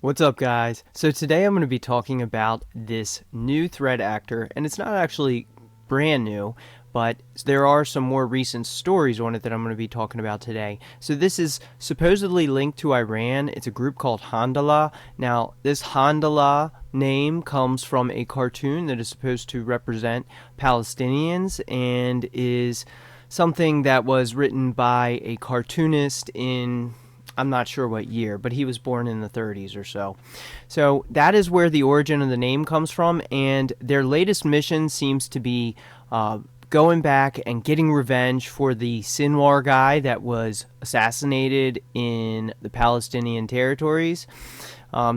What's up, guys? So today I'm going to be talking about this new threat actor, and it's not actually brand new, but there are some more recent stories on it that I'm going to be talking about today. So this is supposedly linked to Iran. It's a group called Handala. Now, this Handala name comes from a cartoon that is supposed to represent Palestinians and is something that was written by a cartoonist in, I'm not sure what year, but he was born in the 30s or so. So that is where the origin of the name comes from, and their latest mission seems to be going back and getting revenge for the Sinwar guy that was assassinated in the Palestinian territories.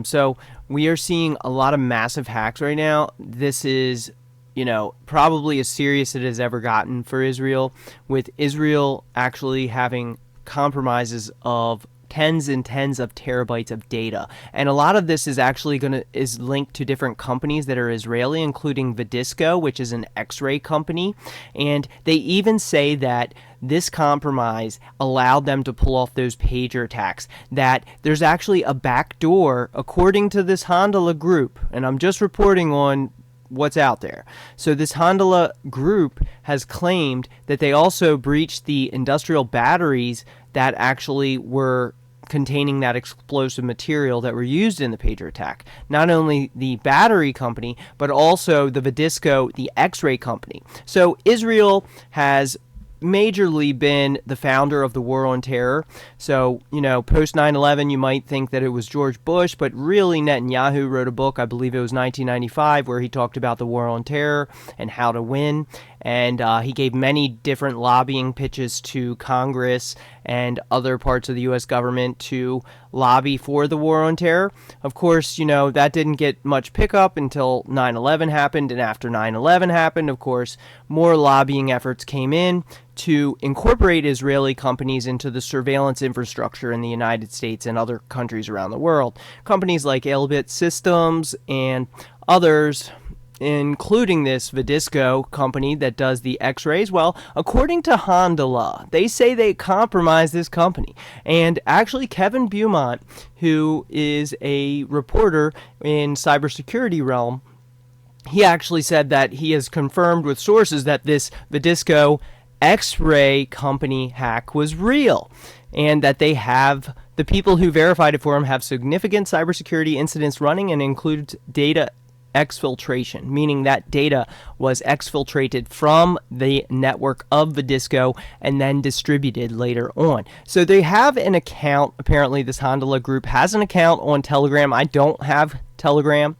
So we are seeing a lot of massive hacks right now. This is probably as serious as it has ever gotten for Israel, with Israel actually having compromises of tens and tens of terabytes of data. And a lot of this is actually is linked to different companies that are Israeli, including Vidisco, which is an X-ray company. And they even say that this compromise allowed them to pull off those pager attacks, that there's actually a backdoor, according to this Handala group, and I'm just reporting on what's out there. So this Handala group has claimed that they also breached the industrial batteries that actually were containing that explosive material that were used in the pager attack. Not only the battery company, but also the Vidisco, the X-ray company. So Israel has majorly been the founder of the war on terror. So, post 9/11, you might think that it was George Bush, but really Netanyahu wrote a book, I believe it was 1995, where he talked about the war on terror and how to win. And he gave many different lobbying pitches to Congress and other parts of the U.S. government to lobby for the war on terror. Of course, that didn't get much pickup until 9/11 happened. And after 9/11 happened, of course, more lobbying efforts came in to incorporate Israeli companies into the surveillance infrastructure in the United States and other countries around the world. Companies like Elbit Systems and others, including this Vidisco company that does the x-rays. Well, according to Handala, they say they compromised this company. And actually, Kevin Beaumont, who is a reporter in cybersecurity realm, he actually said that he has confirmed with sources that this Vidisco X-ray company hack was real, and that they have, the people who verified it for him have significant cybersecurity incidents running and includes data exfiltration, meaning that data was exfiltrated from the network of Vidisco and then distributed later on. So they have an account, apparently this Handala group has an account on Telegram. I don't have Telegram.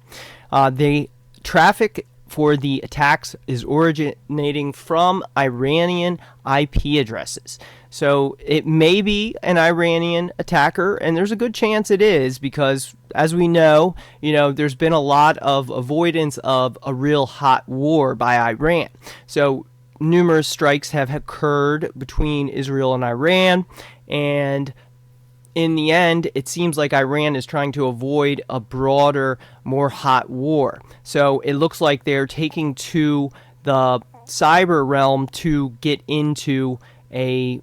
The traffic for the attacks is originating from Iranian IP addresses. So it may be an Iranian attacker, and there's a good chance it is because, as we know, there's been a lot of avoidance of a real hot war by Iran. So numerous strikes have occurred between Israel and Iran, and in the end, it seems like Iran is trying to avoid a broader, more hot war. So it looks like they're taking to the cyber realm to get into a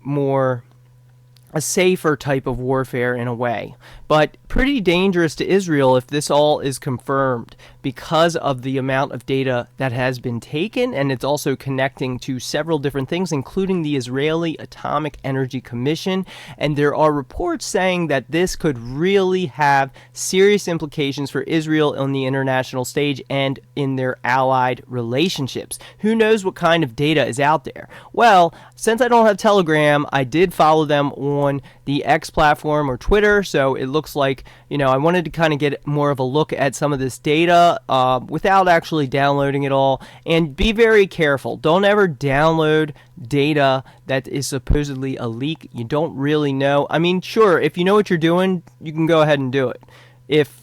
safer type of warfare in a way. But pretty dangerous to Israel if this all is confirmed because of the amount of data that has been taken, and it's also connecting to several different things, including the Israeli Atomic Energy Commission. And there are reports saying that this could really have serious implications for Israel on the international stage and in their allied relationships. Who knows what kind of data is out there? Well, since I don't have Telegram, I did follow them on the X platform or Twitter, so it looks like, I wanted to kind of get more of a look at some of this data without actually downloading it all. And be very careful. Don't ever download data that is supposedly a leak. You don't really know. I mean, sure, if you know what you're doing, you can go ahead and do it, if,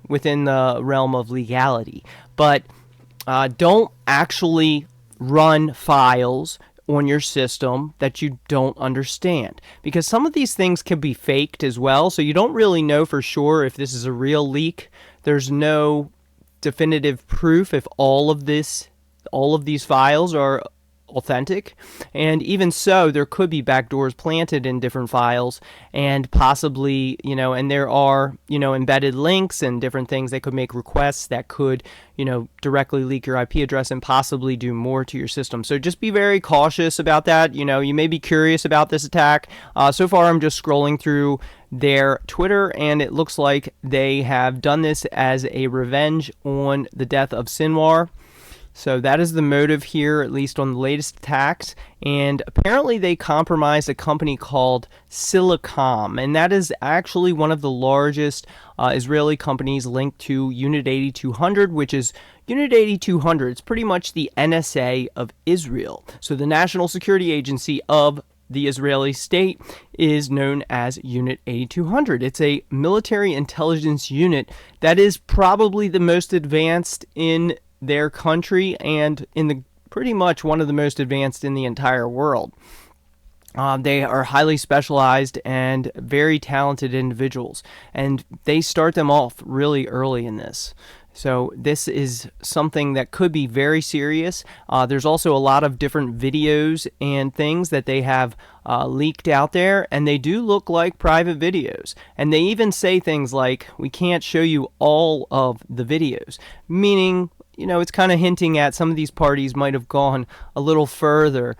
within the realm of legality. But don't actually run files on your system that you don't understand, because some of these things can be faked as well, so you don't really know for sure if this is a real leak. There's no definitive proof if all of these files are authentic. And even so, there could be backdoors planted in different files, and possibly, and there are, embedded links and different things that could make requests that could, directly leak your IP address and possibly do more to your system. So just be very cautious about that. You may be curious about this attack. So far, I'm just scrolling through their Twitter, and it looks like they have done this as a revenge on the death of Sinwar. So that is the motive here, at least on the latest attacks. And apparently they compromised a company called Silicom, and that is actually one of the largest Israeli companies linked to Unit 8200, which is Unit 8200. It's pretty much the NSA of Israel. So the National Security Agency of the Israeli state is known as Unit 8200. It's a military intelligence unit that is probably the most advanced in their country and in the pretty much one of the most advanced in the entire world. They are highly specialized and very talented individuals, and they start them off really early in this. So this is something that could be very serious. There's also a lot of different videos and things that they have leaked out there, and they do look like private videos. And they even say things like, we can't show you all of the videos, meaning, it's kind of hinting at some of these parties might have gone a little further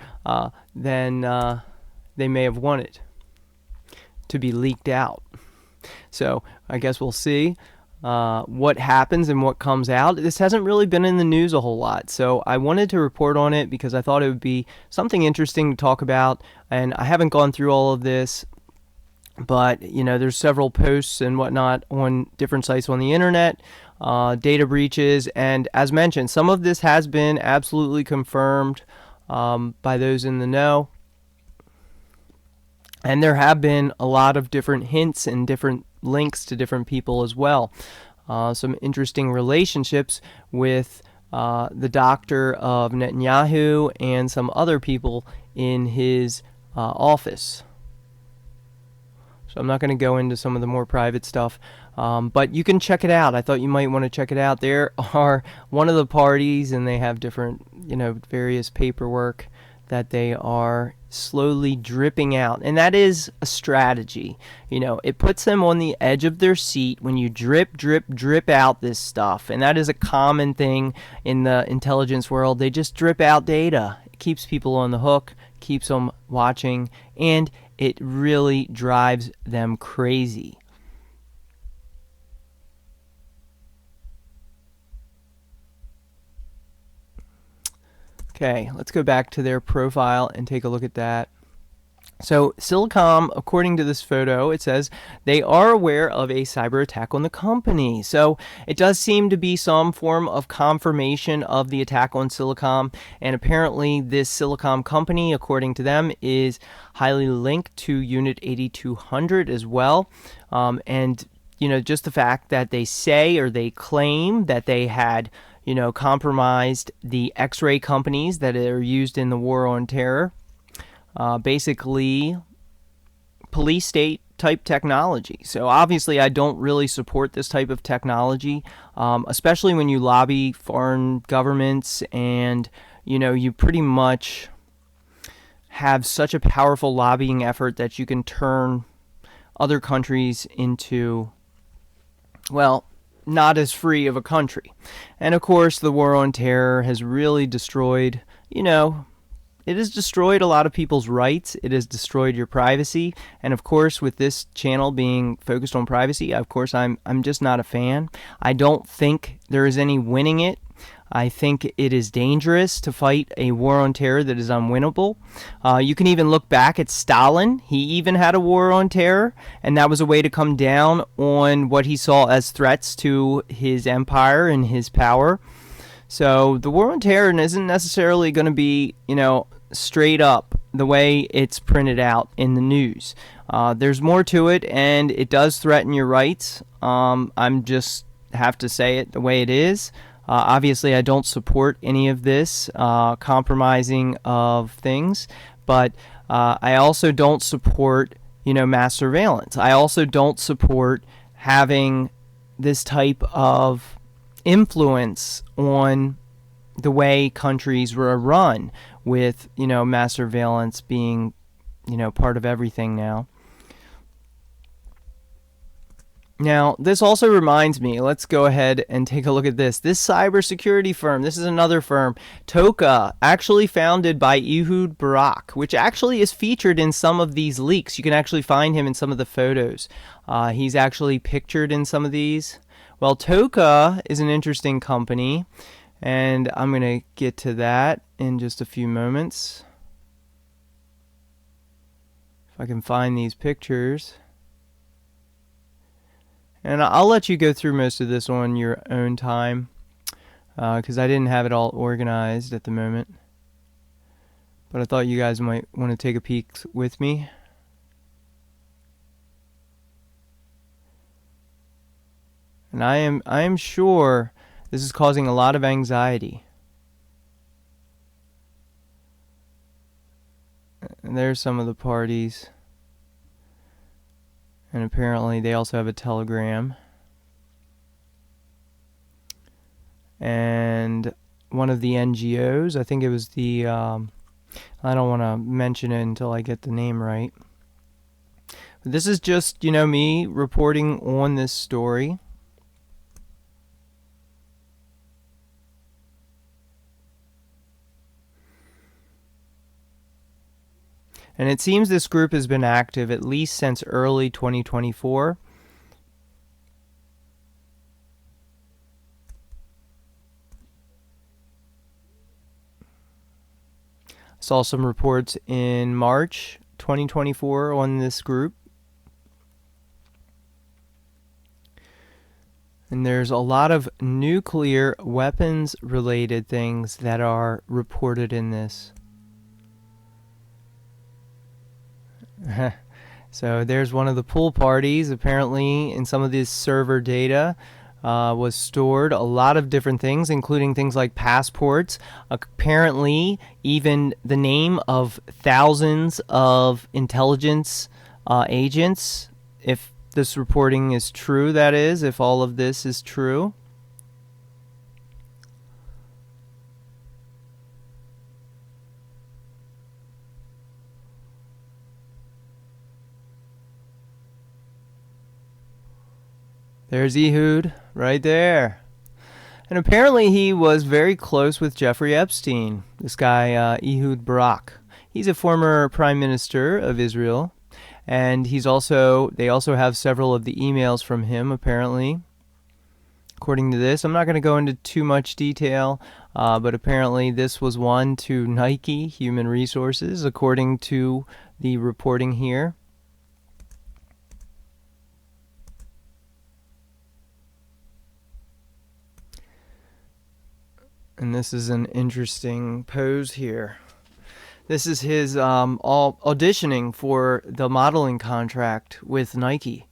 than they may have wanted to be leaked out. So I guess we'll see what happens and what comes out. This hasn't really been in the news a whole lot, so I wanted to report on it because I thought it would be something interesting to talk about. And I haven't gone through all of this, but there's several posts and whatnot on different sites on the internet, data breaches, and as mentioned, some of this has been absolutely confirmed by those in the know. And there have been a lot of different hints and different links to different people as well. Some interesting relationships with the doctor of Netanyahu and some other people in his office. So I'm not going to go into some of the more private stuff, but you can check it out. I thought you might want to check it out. There are one of the parties, and they have different, various paperwork that they are slowly dripping out, and that is a strategy. It puts them on the edge of their seat when you drip out this stuff, and that is a common thing in the intelligence world. They just drip out data. It keeps people on the hook, keeps them watching, and it really drives them crazy. Okay, let's go back to their profile and take a look at that. So Silicom, according to this photo, it says they are aware of a cyber attack on the company. So it does seem to be some form of confirmation of the attack on Silicom, and apparently this Silicom company, according to them, is highly linked to Unit 8200 as well. And just the fact that they say, or they claim, that they had compromised the X-ray companies that are used in the war on terror. Basically police state type technology. So obviously I don't really support this type of technology, especially when you lobby foreign governments and you pretty much have such a powerful lobbying effort that you can turn other countries into, well, not as free of a country. And of course the war on terror has really destroyed, it has destroyed a lot of people's rights. It has destroyed your privacy. And of course, with this channel being focused on privacy, of course, I'm just not a fan. I don't think there is any winning it. I think it is dangerous to fight a war on terror that is unwinnable. You can even look back at Stalin. He even had a war on terror, and that was a way to come down on what he saw as threats to his empire and his power. So the war on terror isn't necessarily going to be, straight up the way it's printed out in the news. There's more to it, and it does threaten your rights. I'm just have to say it the way it is. Obviously, I don't support any of this compromising of things, but I also don't support, mass surveillance. I also don't support having this type of influence on the way countries were run, with mass surveillance being part of everything now. Now, this also reminds me, let's go ahead and take a look at this. This cybersecurity firm, this is another firm, Toka, actually founded by Ehud Barak, which actually is featured in some of these leaks. You can actually find him in some of the photos. He's actually pictured in some of these. Well, Toka is an interesting company, and I'm going to get to that in just a few moments. If I can find these pictures. And I'll let you go through most of this on your own time, because I didn't have it all organized at the moment. But I thought you guys might want to take a peek with me. And I am sure this is causing a lot of anxiety. And there's some of the parties. And apparently they also have a telegram. And one of the NGOs, I think it was the, I don't want to mention it until I get the name right. But this is just, me reporting on this story. And it seems this group has been active at least since early 2024. I saw some reports in March 2024 on this group. And there's a lot of nuclear weapons related things that are reported in this. So there's one of the pool parties. Apparently in some of this server data was stored a lot of different things, including things like passports. Apparently even the name of thousands of intelligence agents, if this reporting is true, that is, if all of this is true. There's Ehud right there. And apparently he was very close with Jeffrey Epstein, this guy Ehud Barak. He's a former prime minister of Israel, and they also have several of the emails from him, apparently. According to this, I'm not going to go into too much detail, but apparently this was one to Nike Human Resources, according to the reporting here. And this is an interesting pose here. This is his auditioning for the modeling contract with Nike.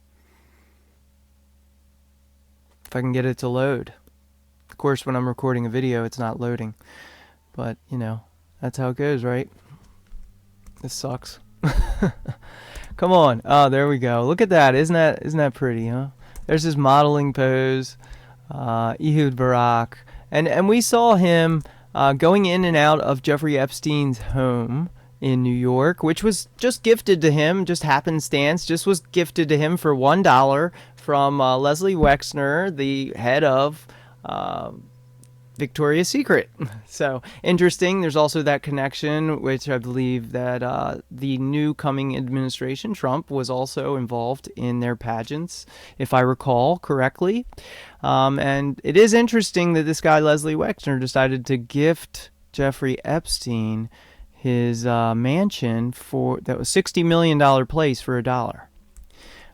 If I can get it to load. Of course, when I'm recording a video, it's not loading. But, that's how it goes, right? This sucks. Come on. Oh, there we go. Look at that. Isn't that pretty, huh? There's his modeling pose. Ehud Barak. And we saw him going in and out of Jeffrey Epstein's home in New York, which was just gifted to him, just happenstance, just was gifted to him for $1 from Leslie Wexner, the head of Victoria's Secret. So interesting. There's also that connection, which I believe that the new coming administration, Trump, was also involved in their pageants, if I recall correctly. And it is interesting that this guy, Leslie Wexner, decided to gift Jeffrey Epstein his mansion that was $60 million place for $1.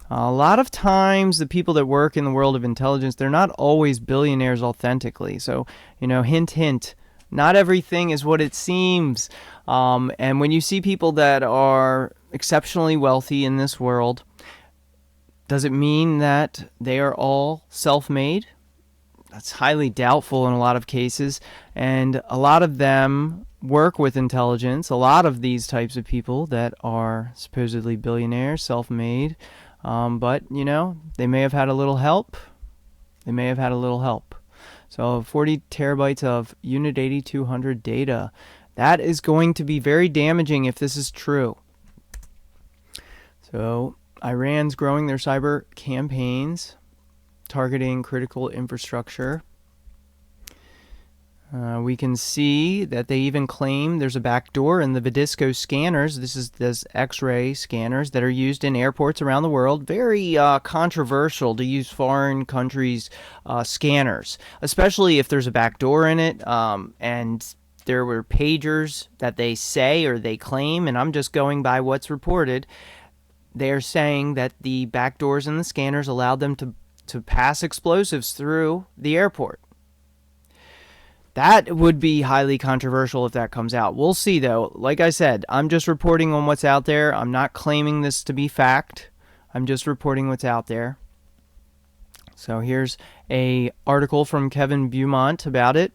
A lot of times the people that work in the world of intelligence, they're not always billionaires authentically. So, hint, hint, not everything is what it seems. And when you see people that are exceptionally wealthy in this world, does it mean that they are all self-made? That's highly doubtful in a lot of cases. And a lot of them work with intelligence. A lot of these types of people that are supposedly billionaires, self-made, but, they may have had a little help. So 40 terabytes of Unit 8200 data. That is going to be very damaging if this is true. So Iran's growing their cyber campaigns, targeting critical infrastructure. We can see that they even claim there's a backdoor in the Vidisco scanners. This is this X-ray scanners that are used in airports around the world. Very controversial to use foreign countries' scanners, especially if there's a backdoor in it. And there were pagers that they say or they claim, and I'm just going by what's reported. They're saying that the backdoors in the scanners allowed them to pass explosives through the airport. That would be highly controversial if that comes out. We'll see, though. Like I said, I'm just reporting on what's out there. I'm not claiming this to be fact. I'm just reporting what's out there. So here's an article from Kevin Beaumont about it.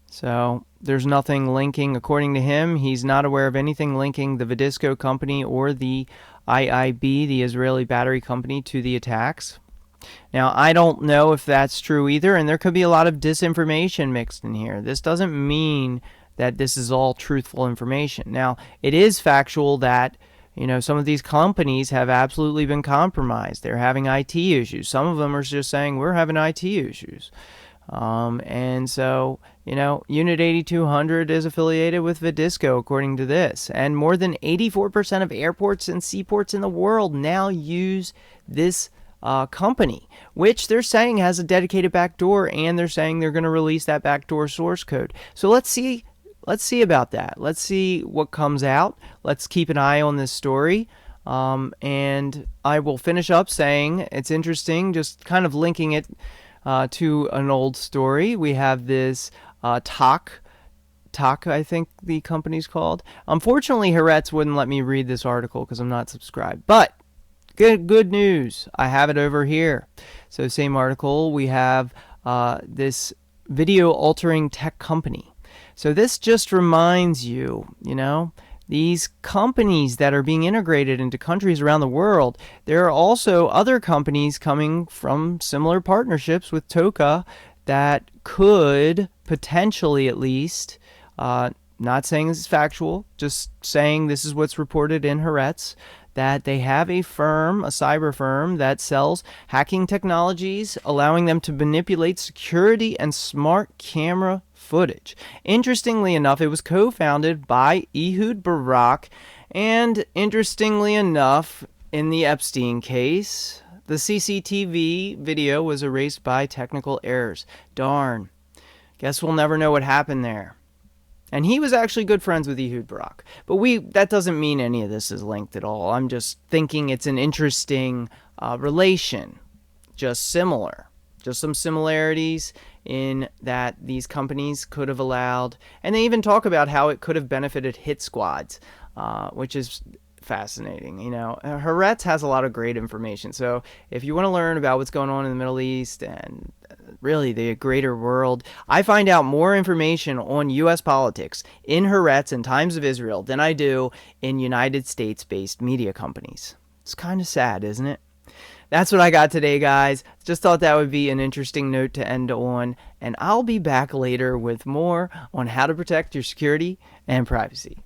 So there's nothing linking, according to him, he's not aware of anything linking the Vidisco company or the IIB, the Israeli battery company, to the attacks. Now, I don't know if that's true either, and there could be a lot of disinformation mixed in here. This doesn't mean that this is all truthful information. Now, it is factual that, some of these companies have absolutely been compromised. They're having IT issues. Some of them are just saying, we're having IT issues. And so, Unit 8200 is affiliated with Vidisco, according to this. And more than 84% of airports and seaports in the world now use this company, which they're saying has a dedicated backdoor, and they're saying they're going to release that backdoor source code. So let's see about that. Let's see what comes out. Let's keep an eye on this story. And I will finish up saying it's interesting, just kind of linking it to an old story. We have this TAC, I think the company's called. Unfortunately, Haaretz wouldn't let me read this article because I'm not subscribed. But good news. I have it over here. So same article. We have this video altering tech company. So this just reminds you, these companies that are being integrated into countries around the world, there are also other companies coming from similar partnerships with Toka that could potentially, at least, not saying this is factual, just saying this is what's reported in Haaretz, that they have a cyber firm that sells hacking technologies, allowing them to manipulate security and smart camera footage. Interestingly enough, it was co-founded by Ehud Barak, and interestingly enough, in the Epstein case, the CCTV video was erased by technical errors. Darn. Guess we'll never know what happened there. And he was actually good friends with Ehud Barak. But that doesn't mean any of this is linked at all. I'm just thinking it's an interesting relation. Just similar. Just some similarities in that these companies could have allowed. And they even talk about how it could have benefited hit squads, which is fascinating. Haaretz has a lot of great information. So if you want to learn about what's going on in the Middle East and really the greater world, I find out more information on U.S. politics in Haaretz and Times of Israel than I do in United States-based media companies. It's kind of sad, isn't it? That's what I got today, guys. Just thought that would be an interesting note to end on, and I'll be back later with more on how to protect your security and privacy.